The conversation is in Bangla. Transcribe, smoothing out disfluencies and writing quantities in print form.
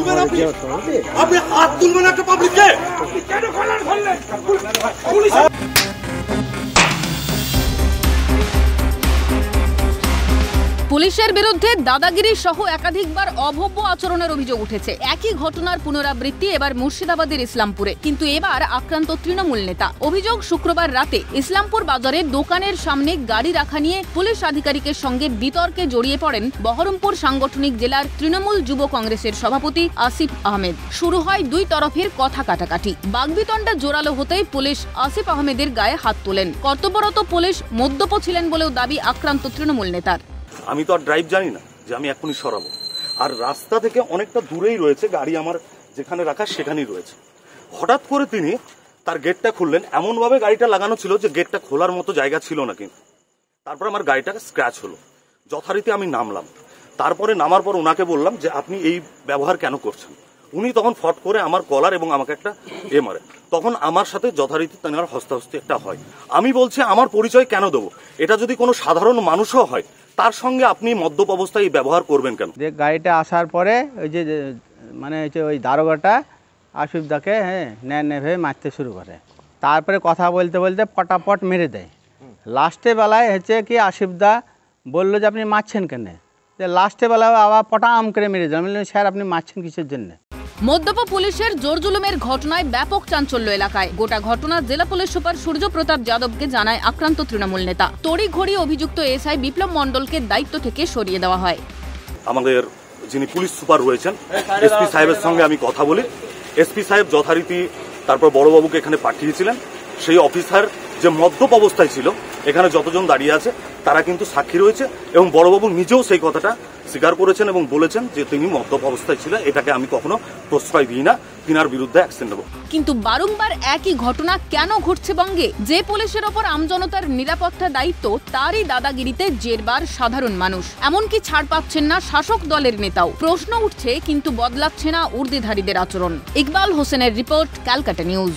তুলবেন আপনি হাত তুলবেন একটা পাবলিককে কেন কলার ধরলেন পুলিশ। পুলিশের বিরুদ্ধে দাদাগিরি সহ একাধিকবার অভব্য আচরণের অভিযোগ উঠেছে। একই ঘটনার পুনরাবৃত্তি এবার মুর্শিদাবাদের ইসলামপুরে, কিন্তু এবার আক্রান্ত তৃণমূল নেতা। অভিযোগ, শুক্রবার রাতে ইসলামপুর বাজারে দোকানের সামনে গাড়ি রাখা নিয়ে পুলিশ আধিকারিকের সঙ্গে বিতর্কে জড়িয়ে পড়েন বহরমপুর সাংগঠনিক জেলার তৃণমূল যুব কংগ্রেসের সভাপতি আসিফ আহমেদ। শুরু হয় দুই তরফের কথা কাটাকাটি। বাগবিতণ্ডা জোরালো হতেই পুলিশ আসিফ আহমেদের গায়ে হাত তোলেন। কর্তব্যরত পুলিশ মদ্যপ ছিলেন বলেও দাবি আক্রান্ত তৃণমূল নেতার। আমি তো আর ড্রাইভ জানি না যে আমি এখনই সরাবো, আর রাস্তা থেকে অনেকটা দূরেই রয়েছে গাড়ি, আমার যেখানে রাখা সেখানেই রয়েছে। হঠাৎ করে তিনি তার গেটটা খুললেন, এমনভাবে গাড়িটা লাগানো ছিল যে গেটটা খোলার মতো জায়গা ছিল না, কিন্তু তারপর আমার গাড়িটা স্ক্র্যাচ হলো। যথারীতি আমি নামলাম, তারপরে নামার পর ওনাকে বললাম যে আপনি এই ব্যবহার কেন করছেন। উনি তখন ফট করে আমার কলার এবং আমাকে একটা মারে। তখন আমার সাথে যথারীতি তার হস্তাহস্তি একটা হয়। আমি বলছি আমার পরিচয় কেন দেবো? এটা যদি কোনো সাধারণ মানুষও হয় তার সঙ্গে আপনি মদ্যপ অবস্থায় ব্যবহার করবেন কেন? যে গাড়িটা আসার পরে ওই যে মানে হচ্ছে ওই দারোগাটা আসিফদাকে নেভে মারতে শুরু করে। তারপরে কথা বলতে বলতে পটাপট মেরে দেয়। লাস্টে বেলায় হচ্ছে কি আসিফদা বললো যে আপনি মারছেন কেন? যে লাস্টে বেলায় আবার পটাম করে মেরে দেন। আমি বললাম স্যার আপনি মারছেন কিসের জন্য? মদ্যপ পুলিশের জোর জুলুমের ঘটনায় ব্যাপক চাঞ্চল্য এলাকায়। গোটা ঘটনা জেলা পুলিশ সুপার সূর্য প্রতাপ যাদবকে জানায় আক্রান্ত তৃণমূল নেতা। তড়িঘড়ি অভিযুক্ত এসআই বিপ্লব মণ্ডলকে দায়িত্ব থেকে সরিয়ে দেওয়া হয়। আমাদের যিনি পুলিশ সুপার রয়েছেন এসপি সাহেবের সঙ্গে আমি কথা বলি। এসপি সাহেব যথারীতি তারপর বড়বাবুকে এখানে পাঠিয়েছিলেন। সেই অফিসার যে মদ্যপ অবস্থায় ছিল, এখানে যতজন দাঁড়িয়ে আছে তারা কিন্তু সাক্ষী রয়েছে, এবং বড়বাবু নিজেও সেই কথাটা স্বীকার করেছেন এবং বলেছেন যে তিনি মদ্যপ অবস্থায় ছিলেন। এটাকে আমি কখনো প্রশ্রয় দিই না, তিনার বিরুদ্ধে অ্যাকশন নেব। কিন্তু বারংবার একই ঘটনা কেন ঘটছে বঙ্গে? যে পুলিশের ওপর আমজনতার নিরাপত্তা দায়িত্ব, তারই দাদাগিরিতে জেরবার সাধারণ মানুষ। এমনকি ছাড় পাচ্ছেন না শাসক দলের নেতাও। প্রশ্ন উঠছে কিন্তু বদলাচ্ছে না উর্দিধারীদের আচরণ। ইকবাল হোসেনের রিপোর্ট, ক্যালকাটা নিউজ।